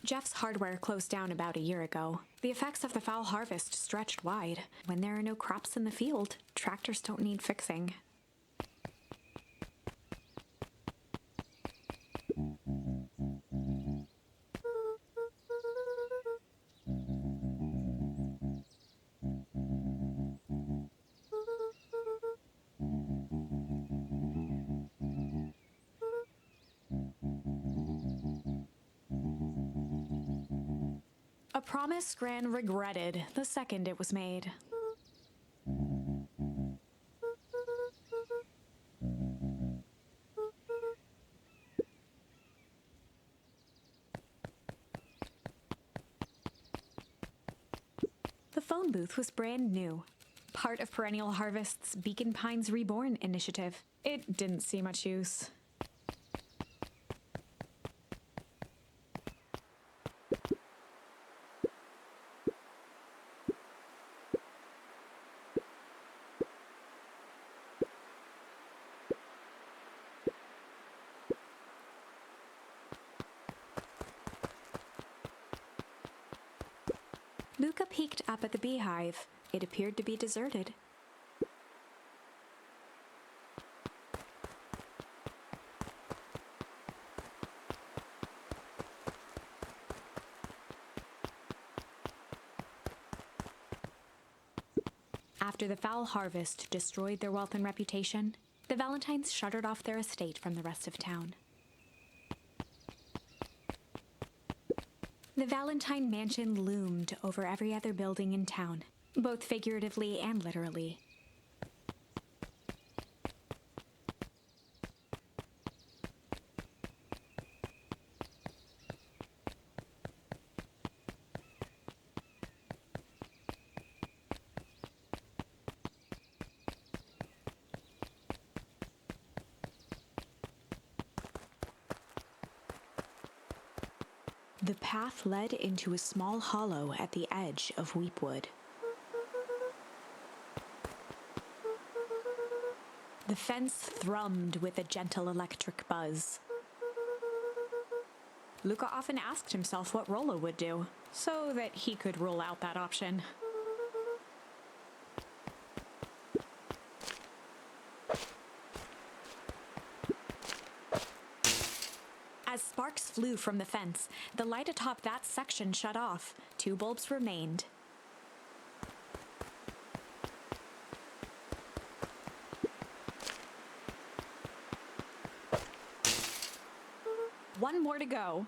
Jeff's hardware closed down about a year ago. The effects of the foul harvest stretched wide. When there are no crops in the field, tractors don't need fixing. A promise Gran regretted the second it was made. The phone booth was brand new, part of Perennial Harvest's Beacon Pines Reborn initiative. It didn't see much use. Luca peeked up at the beehive. It appeared to be deserted. After the foul harvest destroyed their wealth and reputation, the Valentines shuttered off their estate from the rest of town. The Valentine mansion loomed over every other building in town, both figuratively and literally. The path led into a small hollow at the edge of Weepwood. The fence thrummed with a gentle electric buzz. Luca often asked himself what Rollo would do, so that he could rule out that option. As sparks flew from the fence, the light atop that section shut off. 2 bulbs remained. One more to go.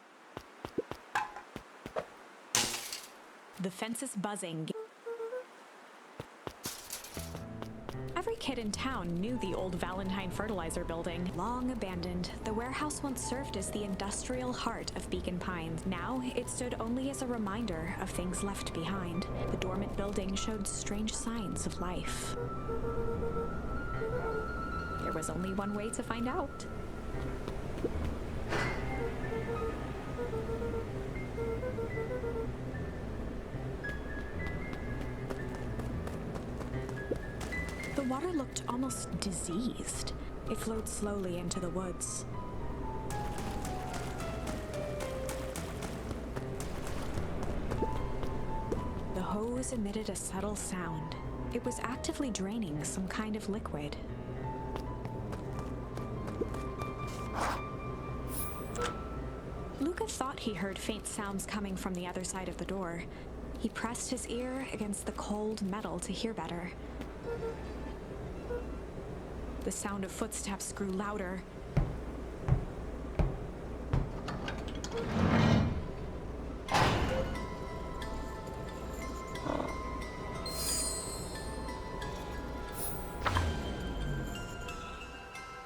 The fence is buzzing. Every kid in town knew the old Valentine fertilizer building. Long abandoned, the warehouse once served as the industrial heart of Beacon Pines. Now, it stood only as a reminder of things left behind. The dormant building showed strange signs of life. There was only one way to find out. The water looked almost diseased. It flowed slowly into the woods. The hose emitted a subtle sound. It was actively draining some kind of liquid. Luca thought he heard faint sounds coming from the other side of the door. He pressed his ear against the cold metal to hear better. The sound of footsteps grew louder.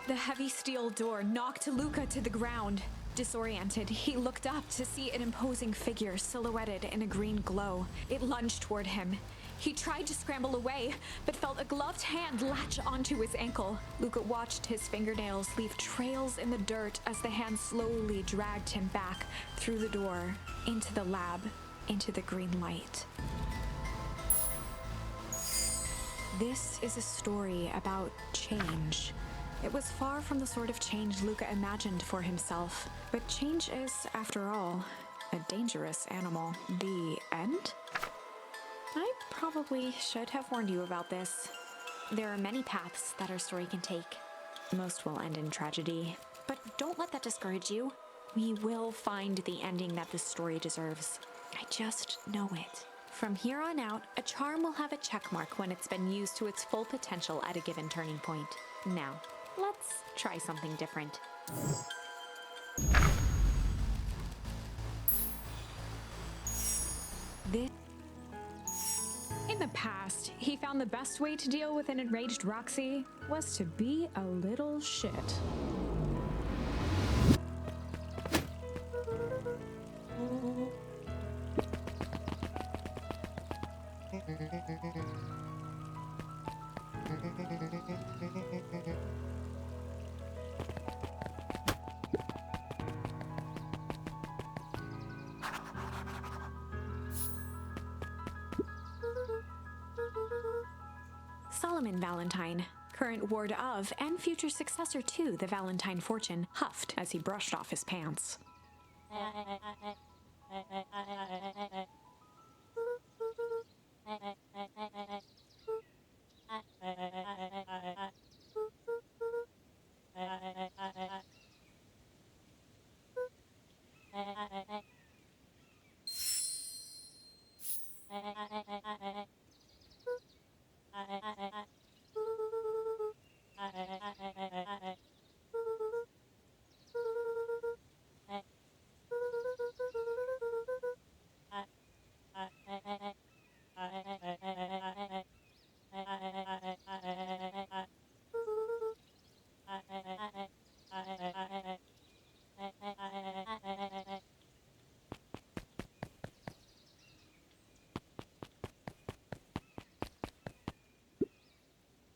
The heavy steel door knocked Luca to the ground. Disoriented, he looked up to see an imposing figure silhouetted in a green glow. It lunged toward him. He tried to scramble away, but felt a gloved hand latch onto his ankle. Luca watched his fingernails leave trails in the dirt as the hand slowly dragged him back through the door, into the lab, into the green light. This is a story about change. It was far from the sort of change Luca imagined for himself, but change is, after all, A dangerous animal. The end? I probably should have warned you about this. There are many paths that our story can take. Most will end in tragedy, but don't let that discourage you. We will find the ending that this story deserves. I just know it. From here on out, a charm will have a check mark when it's been used to its full potential at a given turning point. Now, let's try something different. In the past, he found the best way to deal with an enraged Roxy was to be a little shit. Solomon Valentine, current ward of and future successor to the Valentine fortune, huffed as he brushed off his pants.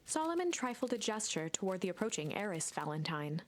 Solomon trifled a gesture toward the approaching heiress Valentine.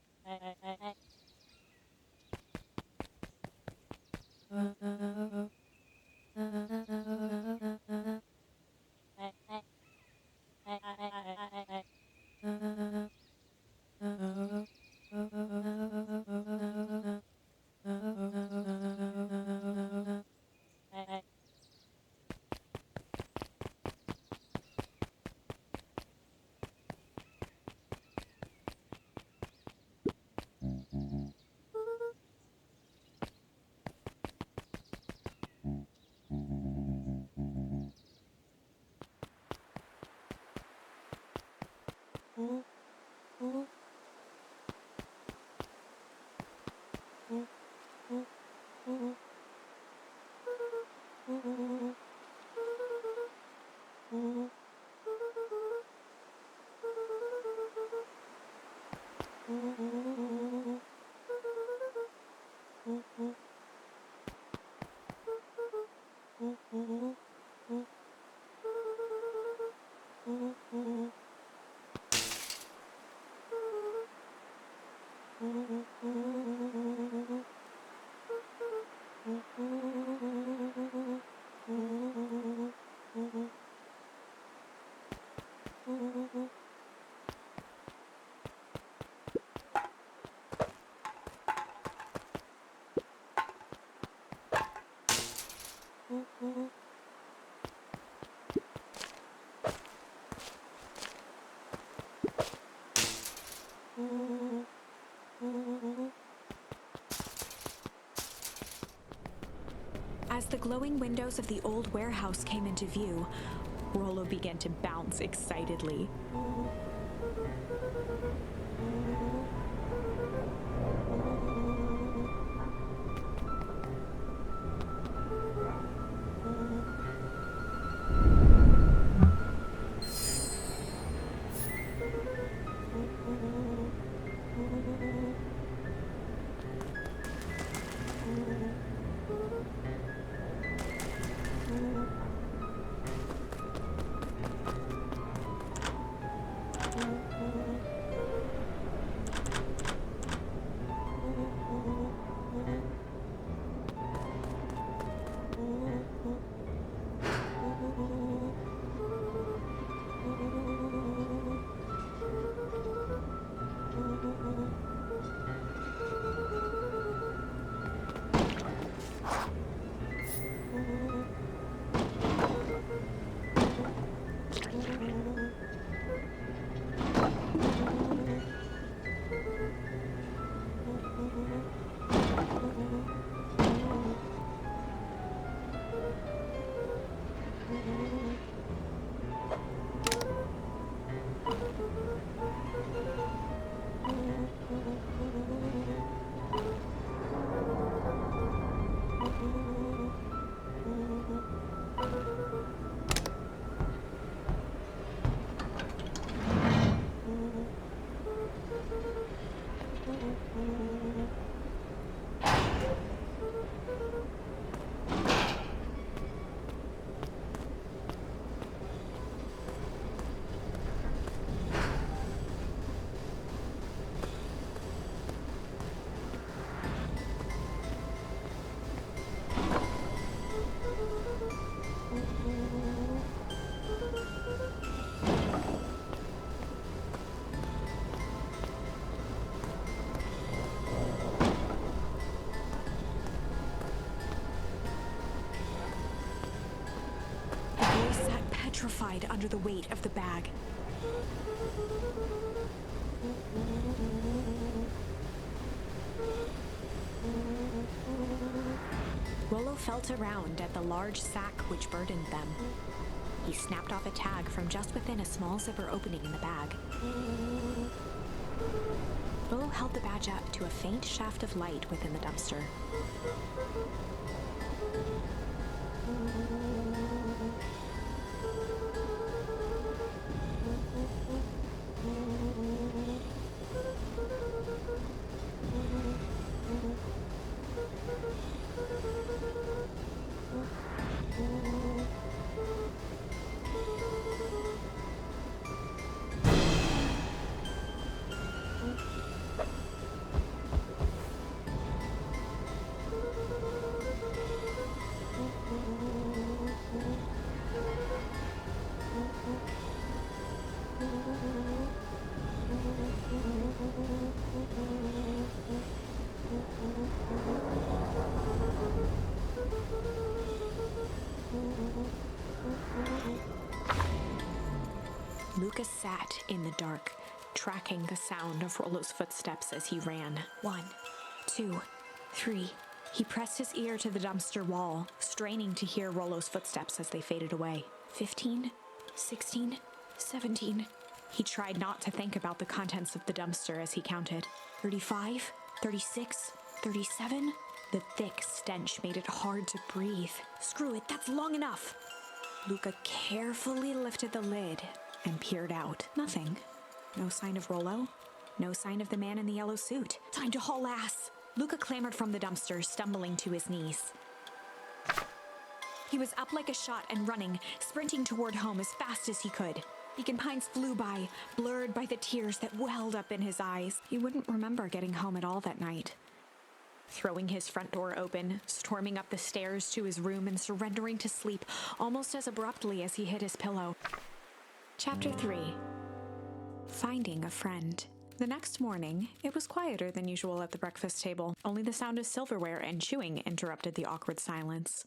As the glowing windows of the old warehouse came into view, Rollo began to bounce excitedly. Petrified under the weight of the bag. Rollo felt around at the large sack which burdened them. He snapped off a tag from just within a small zipper opening in the bag. Rollo held the badge up to a faint shaft of light within the dumpster. Lucas sat in the dark, tracking the sound of Rollo's footsteps as he ran. 1, 2, 3. He pressed his ear to the dumpster wall, straining to hear Rollo's footsteps as they faded away. 15, 16, 17. He tried not to think about the contents of the dumpster as he counted. 35, 36, 37. The thick stench made it hard to breathe. Screw it, that's long enough. Luca carefully lifted the lid and peered out. Nothing. No sign of Rollo. No sign of the man in the yellow suit. Time to haul ass. Luca clambered from the dumpster, stumbling to his knees. He was up like a shot and running, sprinting toward home as fast as he could. Beacon Pines flew by, blurred by the tears that welled up in his eyes. He wouldn't remember getting home at all that night. Throwing his front door open, storming up the stairs to his room, and surrendering to sleep almost as abruptly as he hit his pillow. Chapter 3. Finding a Friend. The next morning, it was quieter than usual at the breakfast table. Only the sound of silverware and chewing interrupted the awkward silence.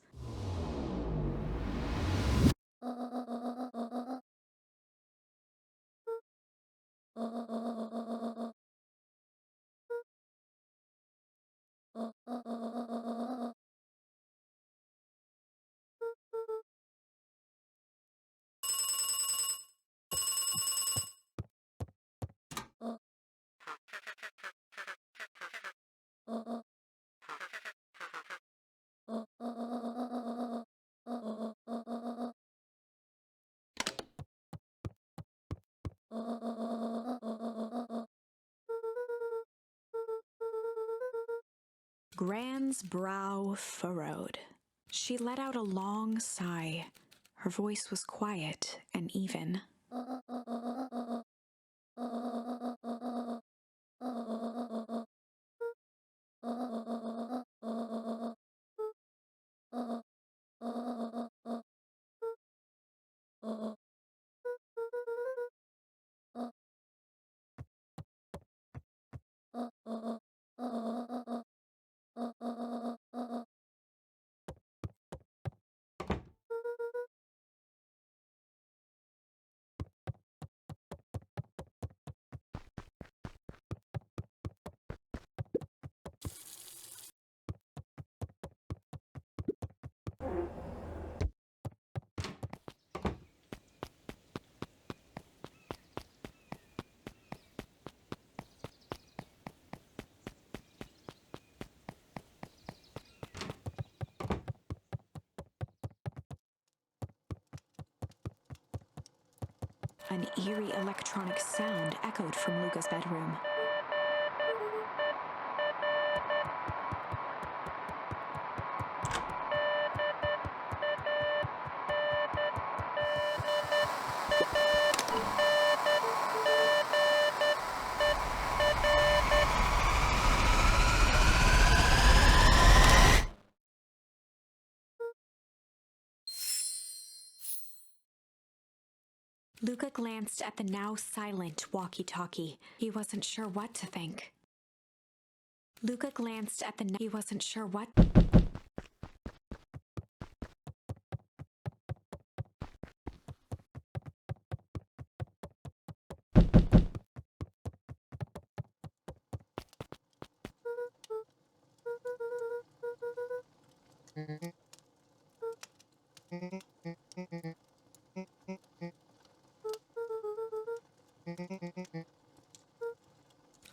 Gran's brow furrowed. She let out a long sigh. Her voice was quiet and even. An eerie electronic sound echoed from Luca's bedroom. Luca glanced at the now silent walkie-talkie. He wasn't sure what to think. Luca glanced at the... He wasn't sure what...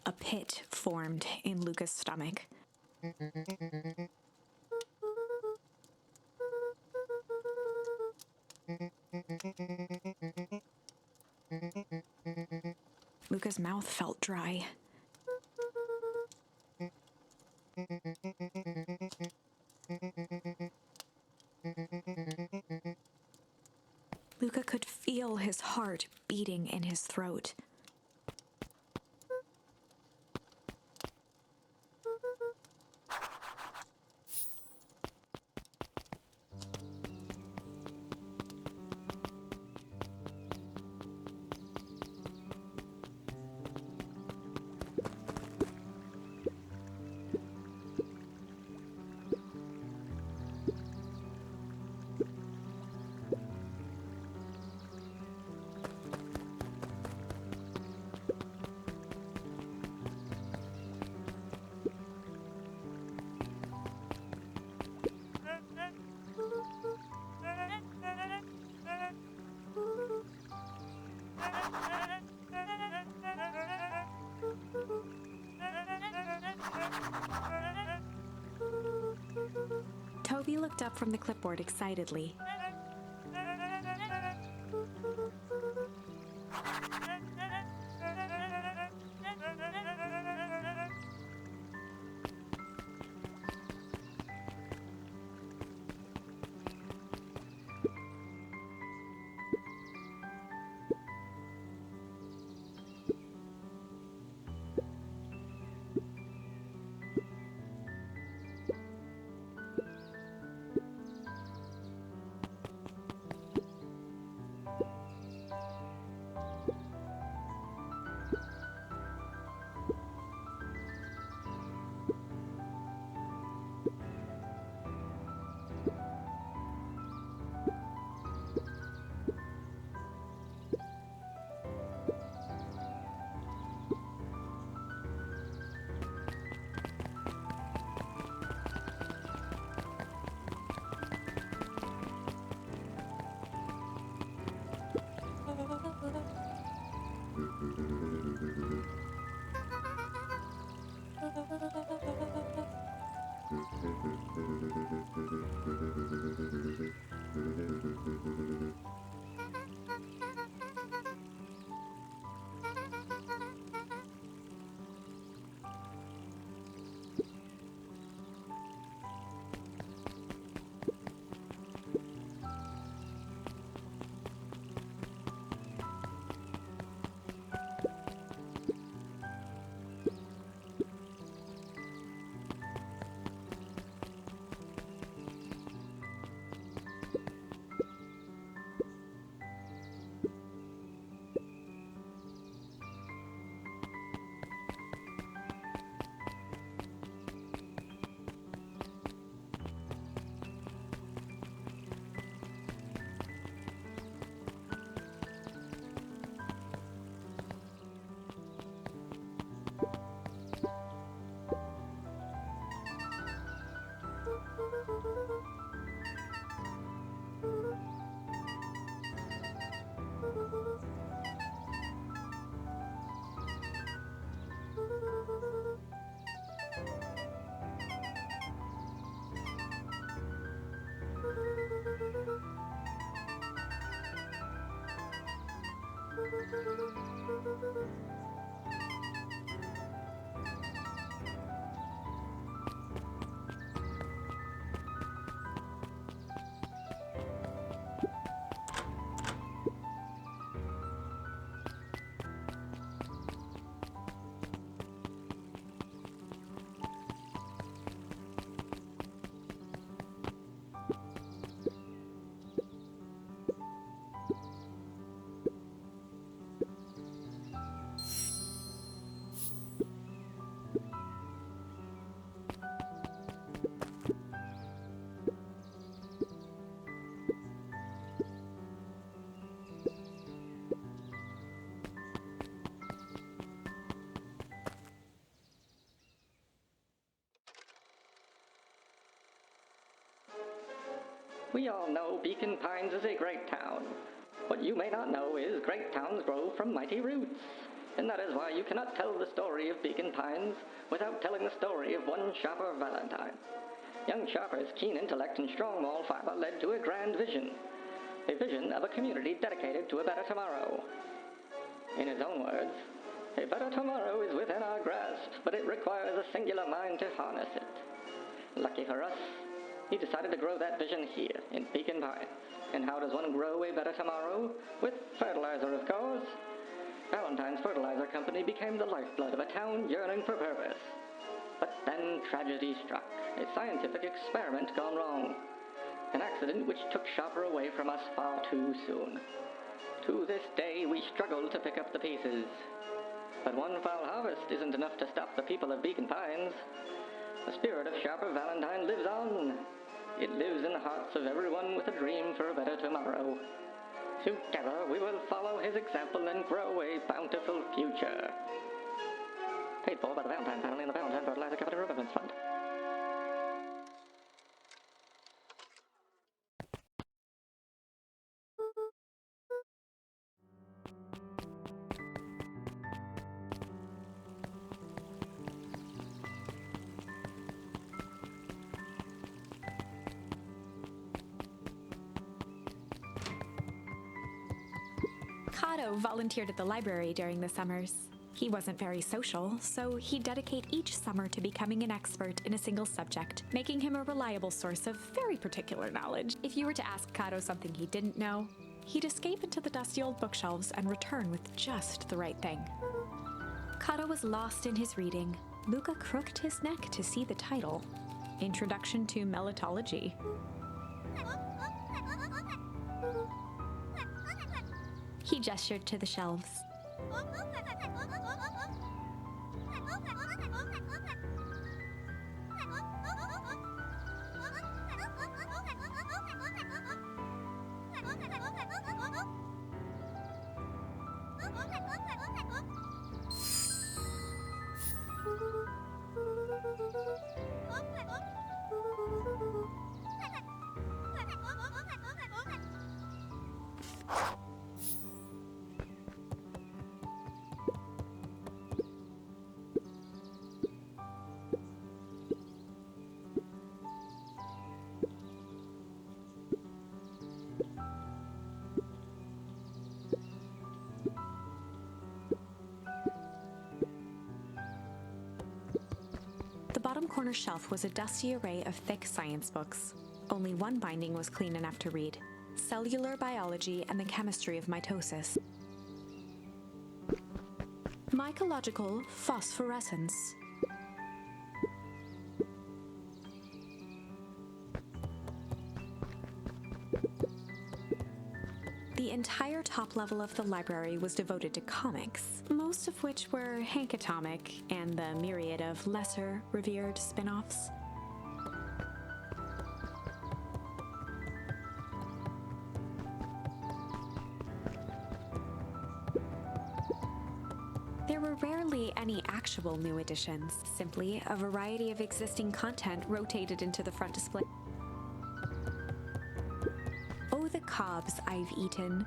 A pit formed in Luca's stomach. Luca's mouth felt dry. Luca could feel his heart beating in his throat. Toby looked up from the clipboard excitedly. We all know Beacon Pines is a great town. What you may not know is great towns grow from mighty roots. And that is why you cannot tell the story of Beacon Pines without telling the story of one Shopper Valentine. Young Shopper's keen intellect and strong moral fiber led to a grand vision. A vision of a community dedicated to a better tomorrow. In his own words, a better tomorrow is within our grasp, but it requires a singular mind to harness it. Lucky for us, he decided to grow that vision here in Beacon Pines. And how does one grow a better tomorrow? With fertilizer, of course. Valentine's Fertilizer Company became the lifeblood of a town yearning for purpose. But then tragedy struck, a scientific experiment gone wrong. An accident which took Shopper away from us far too soon. To this day, we struggle to pick up the pieces. But one foul harvest isn't enough to stop the people of Beacon Pines. The spirit of Shopper Valentine lives on. It lives in the hearts of everyone with a dream for a better tomorrow. Together, we will follow his example and grow a bountiful future. Paid for by the Valentine family and the Valentine Fertilizer Company Remembrance Fund. Kato volunteered at the library during the summers. He wasn't very social, so he'd dedicate each summer to becoming an expert in a single subject, making him a reliable source of very particular knowledge. If you were to ask Kato something he didn't know, he'd escape into the dusty old bookshelves and return with just the right thing. Kato was lost in his reading. Luca crooked his neck to see the title, Introduction to Melitology. He gestured to the shelves. The bottom corner shelf was a dusty array of thick science books. Only one binding was clean enough to read: Cellular Biology and the Chemistry of Mitosis. Mycological Phosphorescence. The entire top level of the library was devoted to comics, most of which were Hank Atomic and the myriad of lesser, revered spin-offs. There were rarely any actual new editions, simply a variety of existing content rotated into the front display. Oh, the cobs I've eaten.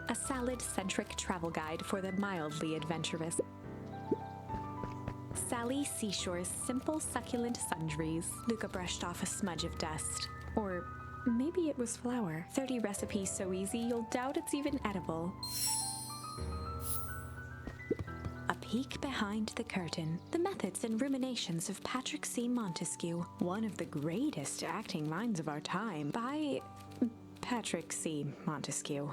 A salad-centric travel guide for the mildly adventurous. Sally Seashore's simple, succulent sundries. Luca brushed off a smudge of dust. Or maybe it was flour. 30 recipes so easy you'll doubt it's even edible. A peek behind the curtain. The methods and ruminations of Patrick C. Montesquieu, one of the greatest acting minds of our time, by Patrick C. Montesquieu.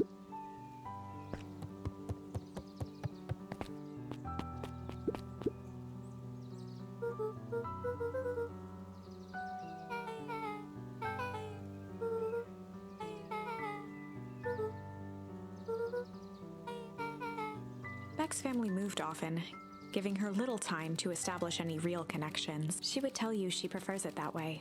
Beck's family moved often, giving her little time to establish any real connections. She would tell you she prefers it that way.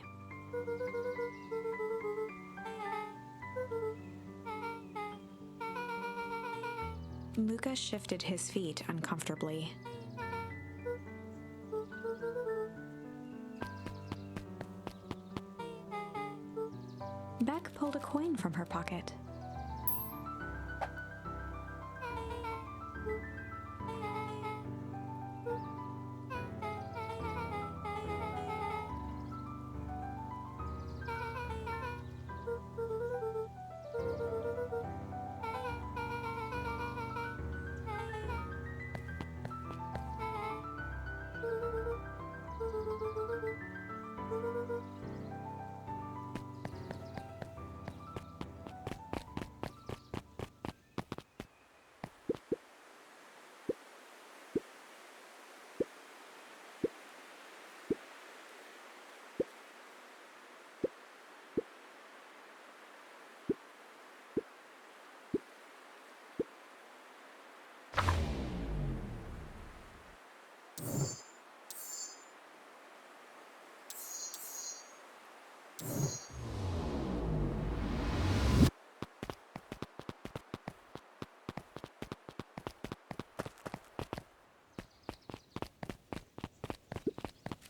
Luca shifted his feet uncomfortably. Beck pulled a coin from her pocket.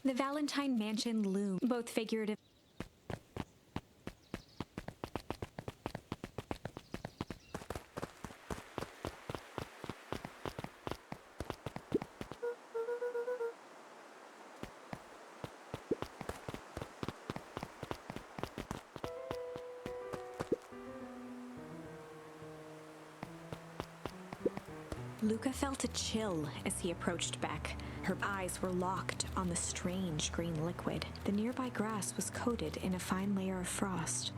The Valentine mansion loomed, both figurative. Luca felt a chill as he approached Beck. Her eyes were locked on the strange green liquid. The nearby grass was coated in a fine layer of frost.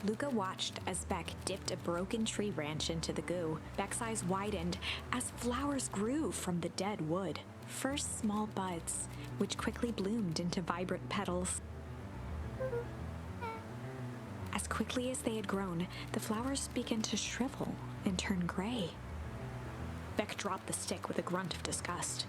Luca watched as Beck dipped a broken tree branch into the goo. Beck's eyes widened as flowers grew from the dead wood. First small buds, which quickly bloomed into vibrant petals. As quickly as they had grown, the flowers began to shrivel and turn gray. Beck dropped the stick with a grunt of disgust.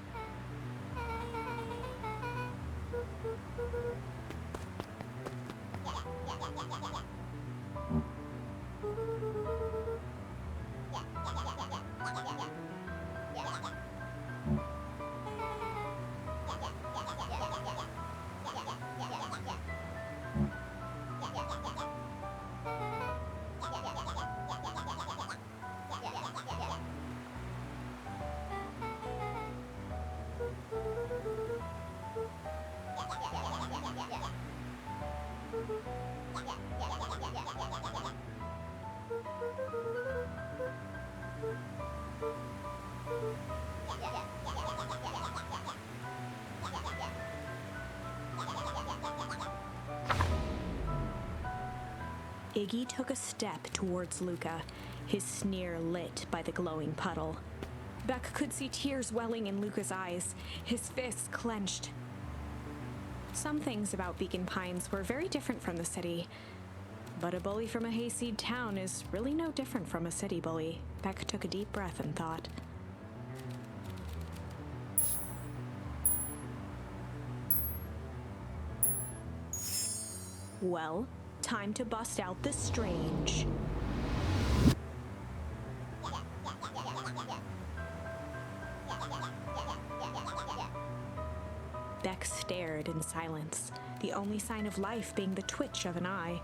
Iggy took a step towards Luca, his sneer lit by the glowing puddle. Beck could see tears welling in Luca's eyes, his fists clenched. Some things about Beacon Pines were very different from the city, but a bully from a hayseed town is really no different from a city bully. Beck took a deep breath and thought. Well, time to bust out the strange. Beck stared in silence, the only sign of life being the twitch of an eye.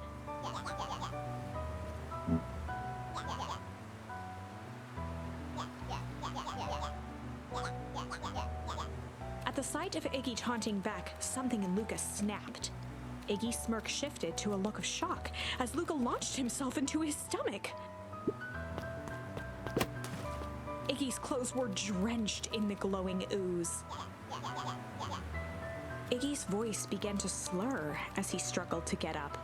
At the sight of Iggy taunting Beck, something in Luca snapped. Iggy's smirk shifted to a look of shock as Luca launched himself into his stomach. Iggy's clothes were drenched in the glowing ooze. Iggy's voice began to slur as he struggled to get up.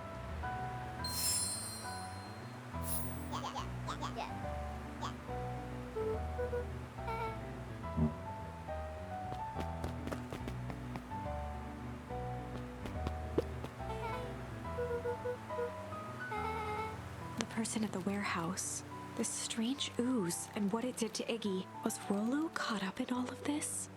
The person at the warehouse, this strange ooze and what it did to Iggy. Was Rollo caught up in all of this?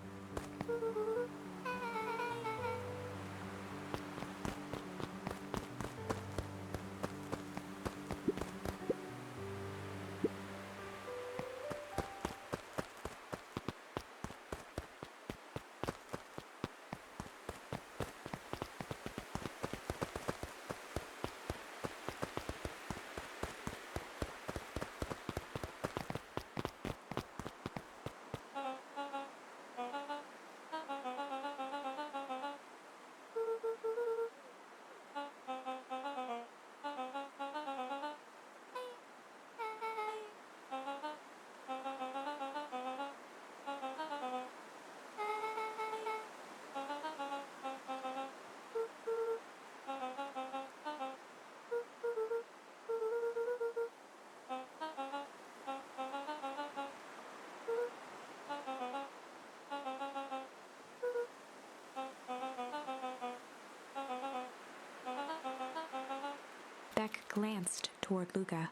Beck glanced toward Luca.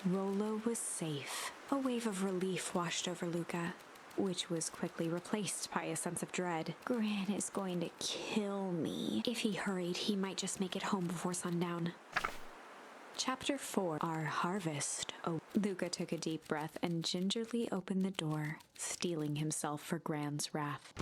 Rolo was safe. A wave of relief washed over Luca, which was quickly replaced by a sense of dread. Gran is going to kill me. If he hurried, he might just make it home before sundown. Chapter 4, Our Harvest. Oh, Luca took a deep breath and gingerly opened the door, steeling himself for Gran's wrath.